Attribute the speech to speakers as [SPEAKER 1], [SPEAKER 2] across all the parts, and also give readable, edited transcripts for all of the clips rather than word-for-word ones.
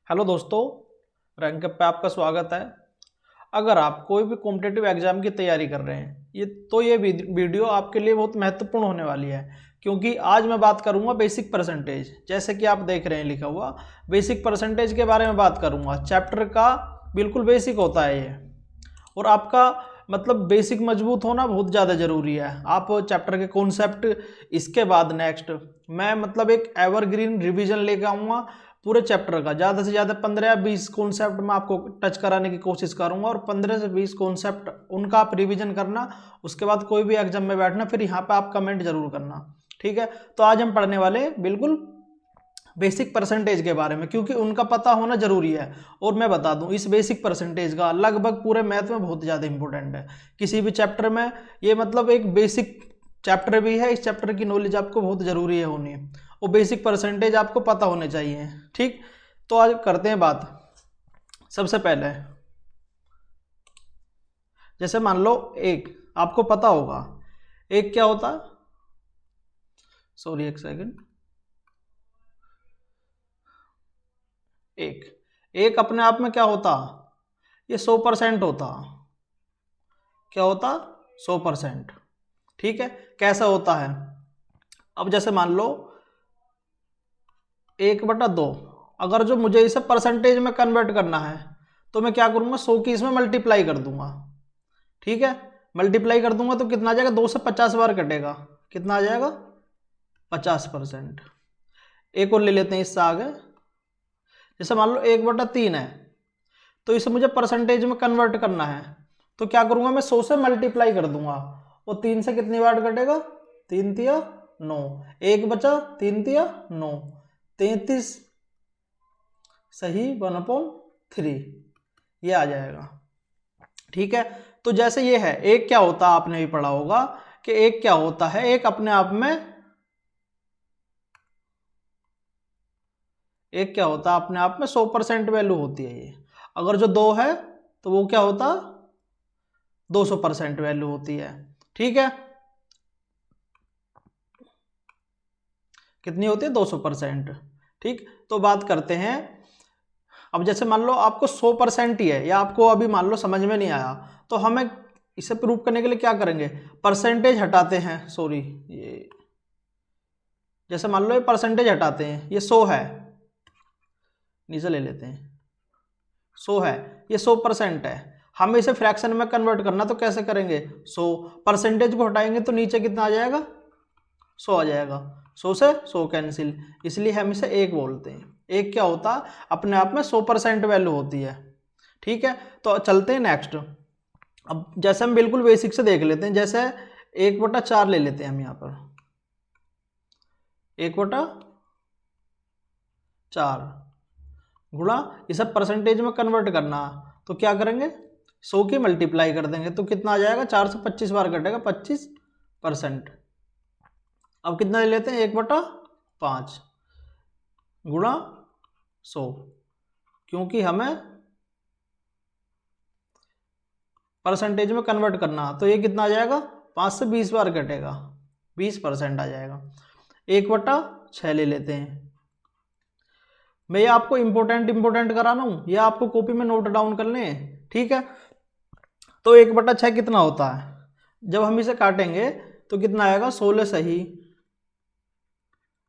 [SPEAKER 1] Hello दोस्तों, rank up पे आपका स्वागत है। अगर आप कोई भी कॉम्पिटिटिव एग्जाम की तैयारी कर रहे हैं ये वीडियो आपके लिए बहुत महत्वपूर्ण होने वाली है, क्योंकि आज मैं बात करूंगा बेसिक परसेंटेज। जैसे कि आप देख रहे हैं लिखा हुआ बेसिक परसेंटेज के बारे में बात करूंगा। चैप्टर का बिल्कुल बेसिक होता है ये, और आपका मतलब बेसिक मजबूत होना बहुत ज़्यादा ज़रूरी है। आप चैप्टर के कॉन्सेप्ट, इसके बाद नेक्स्ट मैं मतलब एक एवरग्रीन रिवीजन लेकर आऊँगा पूरे चैप्टर का। ज़्यादा से ज़्यादा 15 या 20 कॉन्सेप्ट मैं आपको टच कराने की कोशिश करूँगा, और 15 से 20 कॉन्सेप्ट उनका आप रिवीजन करना। उसके बाद कोई भी एग्जाम में बैठना, फिर यहाँ पे आप कमेंट जरूर करना, ठीक है। तो आज हम पढ़ने वाले बिल्कुल बेसिक परसेंटेज के बारे में, क्योंकि उनका पता होना जरूरी है। और मैं बता दूं, इस बेसिक परसेंटेज का लगभग पूरे मैथ में बहुत ज़्यादा इंपॉर्टेंट है। किसी भी चैप्टर में ये मतलब एक बेसिक चैप्टर भी है। इस चैप्टर की नॉलेज आपको बहुत ज़रूरी है होनी, और बेसिक परसेंटेज आपको पता होने चाहिए, ठीक। तो आज करते हैं बात। सबसे पहले जैसे मान लो एक, आपको पता होगा एक क्या होता, सॉरी एक सेकंड, एक एक अपने आप में क्या होता, ये 100% होता। क्या होता? 100%, ठीक है। कैसा होता है? अब जैसे मान लो 1/2, अगर जो मुझे इसे परसेंटेज में कन्वर्ट करना है तो मैं क्या करूंगा, 100 की इसमें मल्टीप्लाई कर दूंगा, ठीक है। मल्टीप्लाई कर दूंगा तो कितना आ जाएगा, 2 से 50 बार कटेगा, कितना आ जाएगा, 50%। एक और ले लेते हैं इससे आगे। जैसे मान लो 1/3 है, तो इसे मुझे परसेंटेज में कन्वर्ट करना है, तो क्या करूंगा, मैं 100 से मल्टीप्लाई कर दूंगा, और 3 से कितनी बार कटेगा, 3 तिया 9, एक बचा, 3 तिया 9, 33 सही 1/3, ये आ जाएगा, ठीक है। तो जैसे ये है, एक क्या होता है आपने भी पढ़ा होगा कि एक क्या होता है, एक अपने आप में, एक क्या होता है अपने आप में 100% वैल्यू होती है ये। अगर जो 2 है तो वो क्या होता, 200% वैल्यू होती है, ठीक है। कितनी होती है, 200%, ठीक। तो बात करते हैं, अब जैसे मान लो आपको 100% ही है, या आपको अभी मान लो समझ में नहीं आया, तो हमें इसे प्रूव करने के लिए क्या करेंगे, परसेंटेज हटाते हैं, सॉरी ये, जैसे मान लो ये परसेंटेज हटाते हैं, ये 100 है, नीचे ले लेते हैं, 100 है, ये 100% है। हमें इसे फ्रैक्शन में कन्वर्ट करना, तो कैसे करेंगे, 100 परसेंटेज को हटाएंगे तो नीचे कितना आ जाएगा, 100 आ जाएगा, 100 से 100 कैंसिल, इसलिए हम इसे एक बोलते हैं। एक क्या होता, अपने आप में 100% वैल्यू होती है, ठीक है। तो चलते हैं नेक्स्ट। अब जैसे हम बिल्कुल बेसिक से देख लेते हैं, जैसे 1/4 ले लेते हैं हम यहाँ पर, 1/4 गुणा, इसे परसेंटेज में कन्वर्ट करना, तो क्या करेंगे, 100 की मल्टीप्लाई कर देंगे, तो कितना आ जाएगा, 4 से 25 बार कटेगा, 25%। अब कितना ले लेते हैं, 1/5 गुणा 100, क्योंकि हमें परसेंटेज में कन्वर्ट करना, तो ये कितना आ जाएगा, 5 से 20 बार कटेगा, 20% आ जाएगा। 1/6 ले लेते हैं। मैं ये आपको इंपोर्टेंट करा रहा हूँ, ये आपको कॉपी में नोट डाउन कर लें, ठीक है। तो 1/6 कितना होता है, जब हम इसे काटेंगे तो कितना आएगा, 16 सही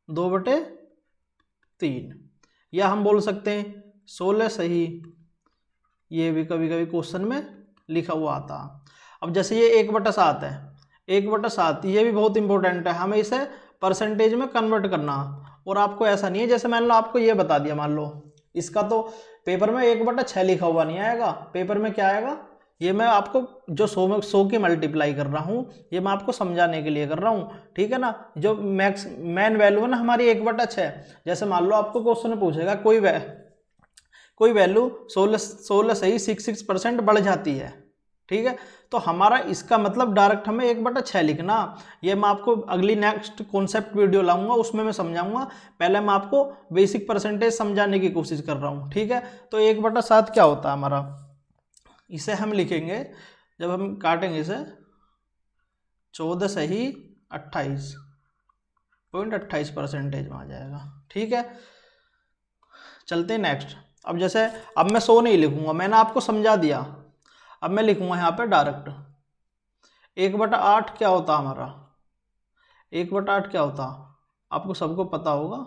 [SPEAKER 1] 2/3, या हम बोल सकते हैं 16 सही, ये भी कभी कभी क्वेश्चन में लिखा हुआ आता। अब जैसे ये 1/7 है, 1/7 ये भी बहुत इंपॉर्टेंट है, हमें इसे परसेंटेज में कन्वर्ट करना। और आपको ऐसा नहीं है, जैसे मान लो आपको ये बता दिया, मान लो इसका तो पेपर में 1/6 लिखा हुआ नहीं आएगा, पेपर में क्या आएगा, ये मैं आपको जो 100 की मल्टीप्लाई कर रहा हूँ, ये मैं आपको समझाने के लिए कर रहा हूँ, ठीक है ना। जो मैक्स मेन वैल्यू है ना हमारी 1/6, जैसे मान लो आपको क्वेश्चन पूछेगा कोई वैल्यू 16 से ही 66% बढ़ जाती है, ठीक है। तो हमारा इसका मतलब डायरेक्ट हमें 1/6 लिखना। ये मैं आपको अगली नेक्स्ट कॉन्सेप्ट वीडियो लाऊंगा, उसमें मैं समझाऊंगा। पहले मैं आपको बेसिक परसेंटेज समझाने की कोशिश कर रहा हूँ, ठीक है। तो 1/7 क्या होता है हमारा, इसे हम लिखेंगे, जब हम काटेंगे इसे 14 से ही 28.28% में आ जाएगा, ठीक है। चलते हैं नेक्स्ट। अब जैसे अब मैं 100 नहीं लिखूंगा, मैंने आपको समझा दिया। अब मैं लिखूंगा यहाँ पे डायरेक्ट 1/8 क्या होता हमारा, 1/8 क्या होता, आपको सबको पता होगा,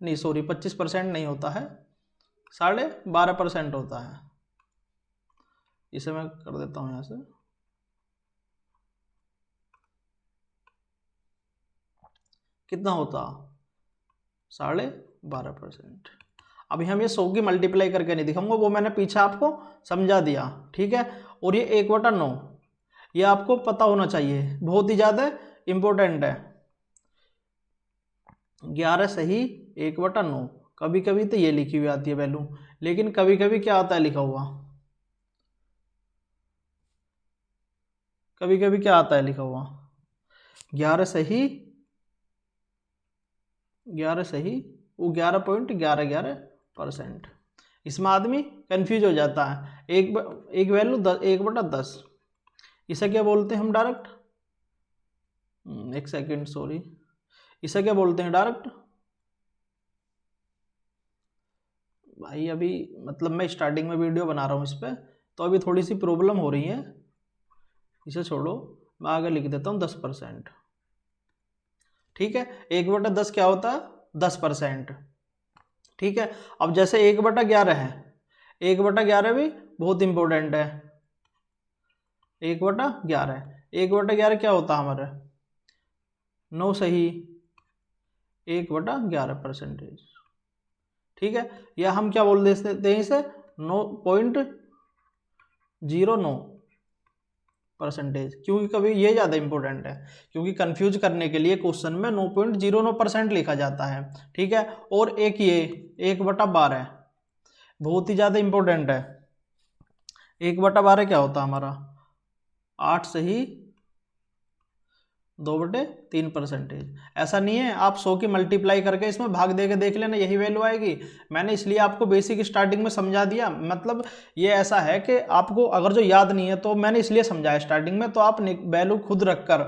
[SPEAKER 1] नहीं सॉरी 25% नहीं होता है, 12.5% होता है। इसे मैं कर देता हूँ यहाँ से, कितना होता 12.5%। अभी हम ये 100 की मल्टीप्लाई करके नहीं दिखाऊंगा, वो मैंने पीछे आपको समझा दिया, ठीक है। और ये 1/9 ये आपको पता होना चाहिए, बहुत ही ज़्यादा इम्पोर्टेंट है। 11 सही 1/9, कभी कभी तो ये लिखी हुई आती है वैल्यू, लेकिन कभी कभी क्या आता है लिखा हुआ, कभी कभी क्या आता है लिखा हुआ 11 सही वो 11.11%। इसमें आदमी कंफ्यूज हो जाता है, एक वैल्यू 1/10, इसे क्या बोलते हैं हम डायरेक्ट, एक सेकेंड सॉरी, इसे क्या बोलते हैं डायरेक्ट भाई, अभी मतलब मैं स्टार्टिंग में वीडियो बना रहा हूँ इस पर, तो अभी थोड़ी सी प्रॉब्लम हो रही है, इसे छोड़ो, मैं आगे लिख देता हूँ 10%, ठीक है। 1/10 क्या होता है 10%, ठीक है। अब जैसे 1/11 है, 1/11 भी बहुत इंपॉर्टेंट है, 1/11 क्या होता है हमारा 9 सही 1/11%, ठीक है। या हम क्या बोल देते हैं इसे 9.09%, क्योंकि कभी ये ज़्यादा इंपॉर्टेंट है, क्योंकि कंफ्यूज करने के लिए क्वेश्चन में 9.09% लिखा जाता है, ठीक है। और एक ये 1/12 बहुत ही ज़्यादा इंपॉर्टेंट है, 1/12 क्या होता है हमारा 8 सही 2/3%। ऐसा नहीं है आप 100 की मल्टीप्लाई करके इसमें भाग दे के देख लेना यही वैल्यू आएगी, मैंने इसलिए आपको बेसिक स्टार्टिंग में समझा दिया। मतलब ये ऐसा है कि आपको अगर जो याद नहीं है तो मैंने इसलिए समझाया स्टार्टिंग में, तो आप वैल्यू खुद रखकर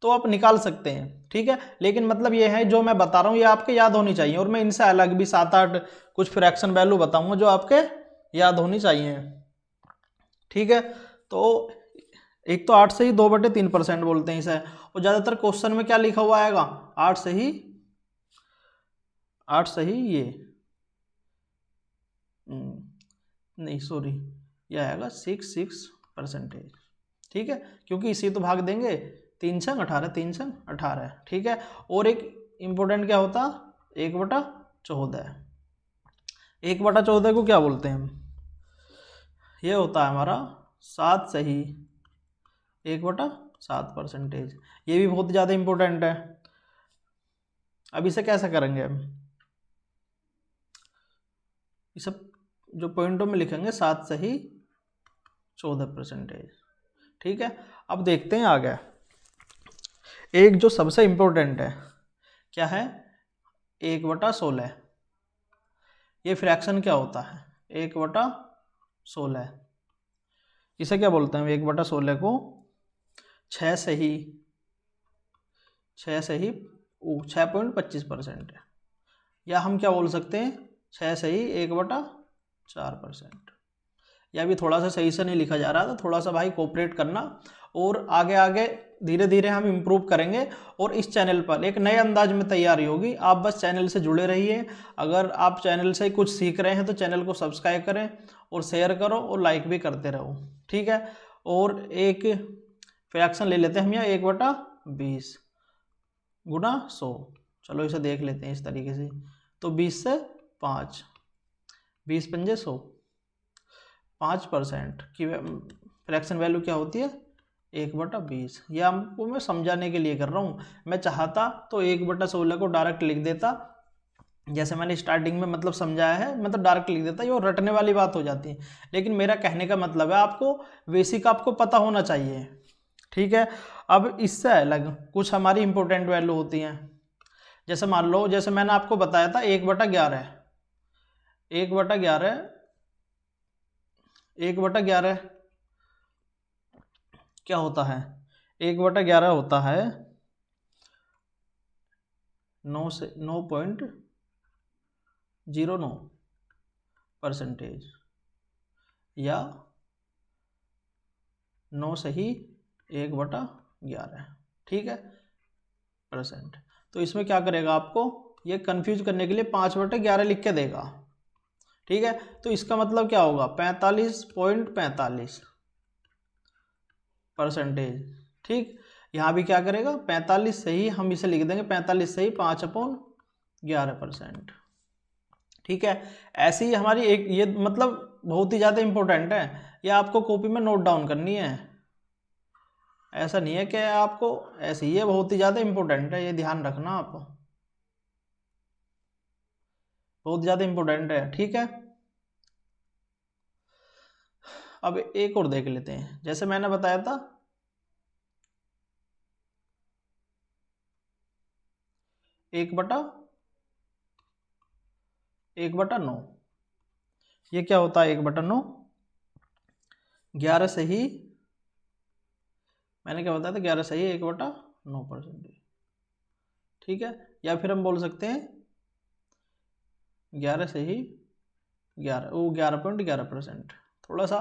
[SPEAKER 1] तो आप निकाल सकते हैं, ठीक है। लेकिन मतलब ये है जो मैं बता रहा हूँ ये आपके याद होनी चाहिए, और मैं इनसे अलग भी 7-8 कुछ फ्रैक्शन वैल्यू बताऊंगा जो आपके याद होनी चाहिए, ठीक है। तो एक तो 8 से ही 2/3% बोलते हैं इसे, और ज़्यादातर क्वेश्चन में क्या लिखा हुआ आएगा 8 सही ये नहीं सॉरी ये आएगा 6%, ठीक है, क्योंकि इसी तो भाग देंगे 3 छंग 18, 3 छंग 18, ठीक है। और एक इम्पोर्टेंट क्या होता 1/14, 1/14 को क्या बोलते हैं हम, ये होता है हमारा 7 सही 1/7%, ये भी बहुत ज़्यादा इंपॉर्टेंट है। अब इसे कैसे करेंगे हम, इसे जो पॉइंटों में लिखेंगे 7 सही 14%, ठीक है। अब देखते हैं आगे, एक जो सबसे इंपॉर्टेंट है क्या है 1/16, ये फ्रैक्शन क्या होता है 1/16, इसे क्या बोलते हैं 1/16 को 6 सही 6.25%, या हम क्या बोल सकते हैं 6 सही 1/4%। या भी थोड़ा सा सही से नहीं लिखा जा रहा था, थोड़ा सा भाई कोऑपरेट करना, और आगे आगे धीरे धीरे हम इम्प्रूव करेंगे। और इस चैनल पर एक नए अंदाज में तैयारी होगी, आप बस चैनल से जुड़े रहिए। अगर आप चैनल से कुछ सीख रहे हैं तो चैनल को सब्सक्राइब करें और शेयर करो और लाइक भी करते रहो, ठीक है। और एक फ्रैक्शन ले लेते हैं हम यहाँ 1/20 गुना 100, चलो इसे देख लेते हैं इस तरीके से। तो 20 से 5, 20 पंजे 100, 5% की फ्रैक्शन वैल्यू क्या होती है 1/20। यह आपको मैं समझाने के लिए कर रहा हूँ, मैं चाहता तो 1/16 को डायरेक्ट लिख देता, जैसे मैंने स्टार्टिंग में मतलब समझाया है, मतलब डायरेक्ट लिख देता, ये रटने वाली बात हो जाती है। लेकिन मेरा कहने का मतलब है आपको बेसिक आपको पता होना चाहिए, ठीक है। अब इससे अलग कुछ हमारी इंपॉर्टेंट वैल्यू होती हैं, जैसे मान लो जैसे मैंने आपको बताया था 1/11, 1/11 क्या होता है 1/11 होता है 9.09, परसेंटेज, या 9 सही 1/11, ठीक है, परसेंट। तो इसमें क्या करेगा, आपको ये कंफ्यूज करने के लिए 5/11 लिख के देगा, ठीक है। तो इसका मतलब क्या होगा, 45.45 परसेंटेज, ठीक। यहाँ भी क्या करेगा, 45 सही, हम इसे लिख देंगे 45 सही 5/11%, ठीक है। ऐसी ही हमारी एक ये मतलब बहुत ही ज़्यादा इंपॉर्टेंट है, ये आपको कॉपी में नोट डाउन करनी है, ऐसा नहीं है कि आपको ऐसे ही, ये बहुत ही ज़्यादा इंपॉर्टेंट है, ये ध्यान रखना आप, बहुत ज़्यादा इंपॉर्टेंट है, ठीक है। अब एक और देख लेते हैं, जैसे मैंने बताया था 1/9, ये क्या होता है 1/9, 11 सही, मैंने क्या बताया था 11 सही 1/9%, ठीक है। या फिर हम बोल सकते हैं 11 सही 11.11%, थोड़ा सा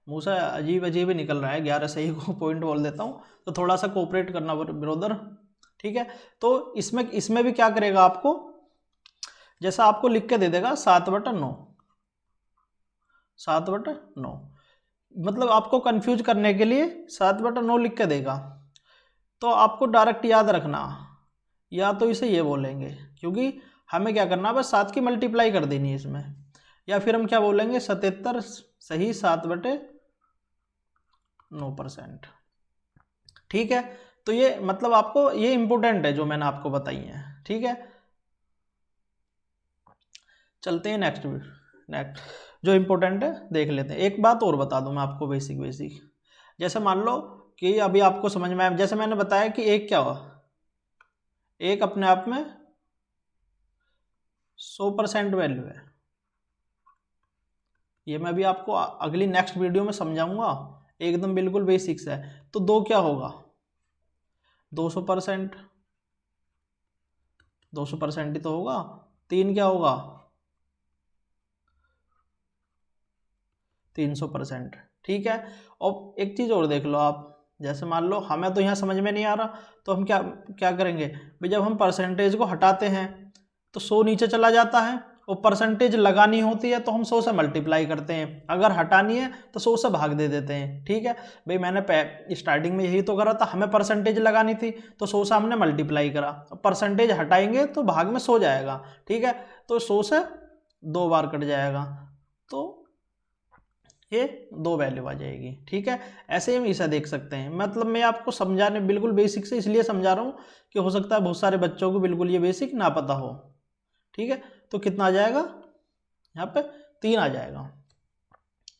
[SPEAKER 1] मुँह से अजीब अजीब ही निकल रहा है, 11 सही को पॉइंट बोल देता हूँ, तो थोड़ा सा कोऑपरेट करना ब्रदर, ठीक है। तो इसमें भी क्या करेगा, आपको जैसा आपको लिख के दे देगा 7/9, 7/9, मतलब आपको कंफ्यूज करने के लिए 7/9 लिख के देगा, तो आपको डायरेक्ट याद रखना, या तो इसे ये बोलेंगे, क्योंकि हमें क्या करना है, बस 7 की मल्टीप्लाई कर देनी है इसमें, या फिर हम क्या बोलेंगे 77 सही 7/9%, ठीक है। तो ये मतलब आपको ये इंपॉर्टेंट है जो मैंने आपको बताई है, ठीक है। चलते हैं नेक्स्ट जो इम्पोर्टेंट है देख लेते हैं। एक बात और बता दूं मैं आपको, बेसिक जैसे मान लो कि अभी आपको समझ में आया, जैसे मैंने बताया कि एक क्या हुआ, एक अपने आप में 100% वैल्यू है, ये मैं भी आपको अगली नेक्स्ट वीडियो में समझाऊंगा, एकदम बिल्कुल बेसिक्स है। तो 2 क्या होगा, 200%, 200% ही तो होगा। 3 क्या होगा, 300%, ठीक है। और एक चीज़ और देख लो आप, जैसे मान लो हमें तो यहाँ समझ में नहीं आ रहा, तो हम क्या क्या करेंगे भाई, जब हम परसेंटेज को हटाते हैं तो 100 नीचे चला जाता है, और परसेंटेज लगानी होती है तो हम 100 से मल्टीप्लाई करते हैं, अगर हटानी है तो 100 से भाग दे देते हैं, ठीक है भाई। मैंने स्टार्टिंग में यही तो करा था, हमें परसेंटेज लगानी थी तो 100 से हमने मल्टीप्लाई करा, परसेंटेज हटाएंगे तो भाग में 100 जाएगा, ठीक है। तो 100 से 2 बार कट जाएगा, तो ये 2 वैल्यू आ जाएगी, ठीक है। ऐसे हम इसे देख सकते हैं, मतलब मैं आपको समझाने बिल्कुल बेसिक से इसलिए समझा रहा हूँ कि हो सकता है बहुत सारे बच्चों को बिल्कुल ये बेसिक ना पता हो, ठीक है। तो कितना आ जाएगा यहाँ पे, 3 आ जाएगा,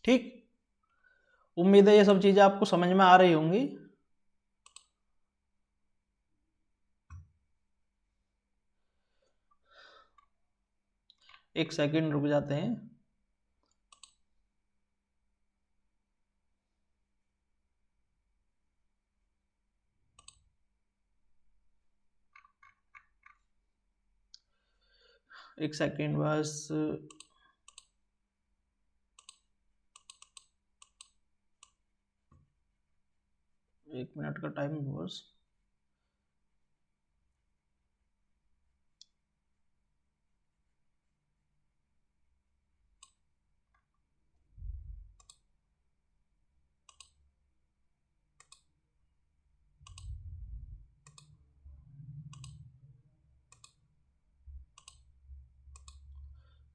[SPEAKER 1] ठीक। उम्मीद है ये सब चीज़ें आपको समझ में आ रही होंगी। एक सेकंड रुक जाते हैं। एक सेकंड बस, एक मिनट का टाइम बस।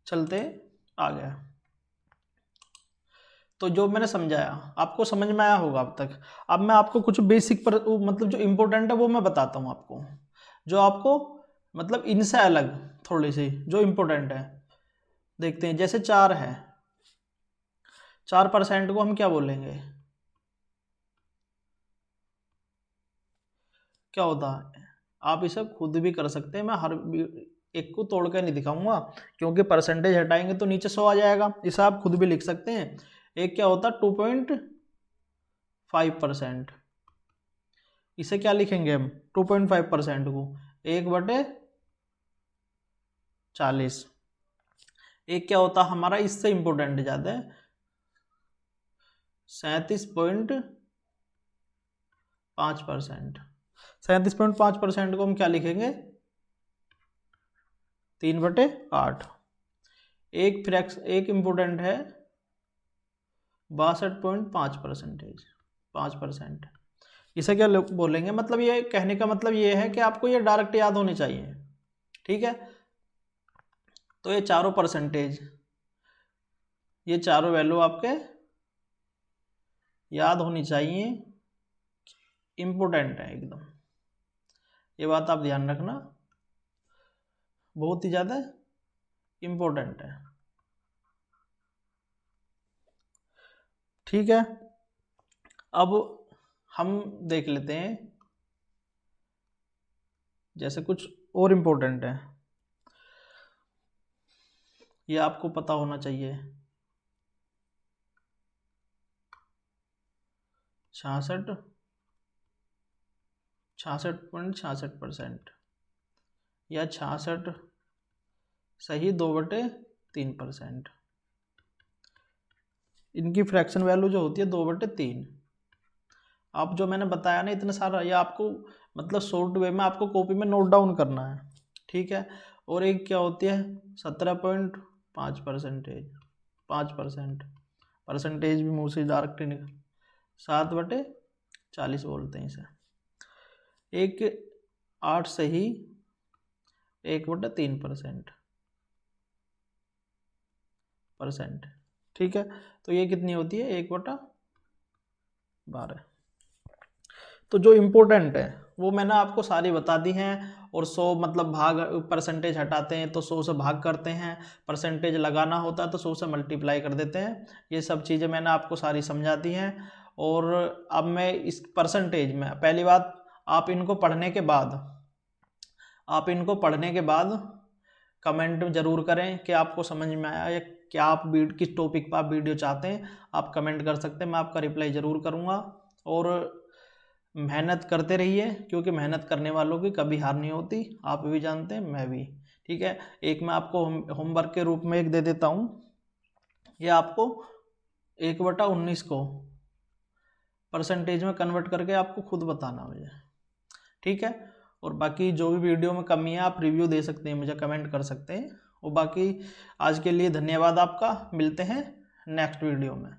[SPEAKER 1] चलते आ गया। तो जो मैंने समझाया आपको समझ में आया होगा अब तक। अब मैं आपको कुछ बेसिक पर मतलब जो इम्पोर्टेंट है वो मैं बताता हूँ आपको, जो आपको मतलब इनसे अलग थोड़ी सी जो इम्पोर्टेंट है। देखते हैं, जैसे 4 है, 4% को हम क्या बोलेंगे, क्या होता है। आप इसे खुद भी कर सकते हैं, मैं हर एक को तोड़ कर नहीं दिखाऊंगा, क्योंकि परसेंटेज हटाएंगे तो नीचे 100 आ जाएगा, इसे आप खुद भी लिख सकते हैं। एक क्या होता है 2.5%, इसे क्या लिखेंगे हम 2.5% को 1/40, एक क्या होता है हमारा, इससे इंपॉर्टेंट ज़्यादा है, 37.5%। 37.5% को हम क्या लिखेंगे, 3/8। एक इम्पोर्टेंट है 62.5%, 5%। इसे क्या बोलेंगे, मतलब ये कहने का मतलब ये है कि आपको ये डायरेक्ट याद होनी चाहिए, ठीक है। तो ये चारों परसेंटेज, ये चारों वैल्यू आपके याद होनी चाहिए, इम्पोर्टेंट है एकदम, ये बात आप ध्यान रखना, बहुत ही ज़्यादा इम्पोर्टेंट है, ठीक है। अब हम देख लेते हैं जैसे कुछ और इम्पोर्टेंट है, ये आपको पता होना चाहिए। 66.66% या 66 सही 2/3%, इनकी फ्रैक्शन वैल्यू जो होती है 2/3। आप जो मैंने बताया ना इतना सारा, ये आपको मतलब शॉर्ट वे में आपको कॉपी में नोट डाउन करना है, ठीक है। और एक क्या होती है 17.5%, 5%, परसेंटेज भी मुँह से डायरेक्ट निकल, 7/40 बोलते हैं इसे। एक 8 सही 1/3%, ठीक है। तो ये कितनी होती है 1/12। तो जो इम्पोर्टेंट है वो मैंने आपको सारी बता दी हैं। और 100 मतलब भाग परसेंटेज हटाते हैं तो 100 से भाग करते हैं, परसेंटेज लगाना होता है तो 100 से मल्टीप्लाई कर देते हैं। ये सब चीज़ें मैंने आपको सारी समझा दी हैं। और अब मैं इस परसेंटेज में पहली बात, आप इनको पढ़ने के बाद कमेंट ज़रूर करें कि आपको समझ में आया या क्या आप किस टॉपिक पर आप वीडियो चाहते हैं, आप कमेंट कर सकते हैं, मैं आपका रिप्लाई ज़रूर करूँगा। और मेहनत करते रहिए, क्योंकि मेहनत करने वालों की कभी हार नहीं होती, आप भी जानते हैं, मैं भी, ठीक है। एक मैं आपको होमवर्क के रूप में एक दे देता हूँ, ये आपको 1/19 को परसेंटेज में कन्वर्ट करके आपको खुद बताना मुझे, ठीक है। और बाकी जो भी वीडियो में कमी है आप रिव्यू दे सकते हैं, मुझे कमेंट कर सकते हैं। और बाकी आज के लिए धन्यवाद आपका, मिलते हैं नेक्स्ट वीडियो में।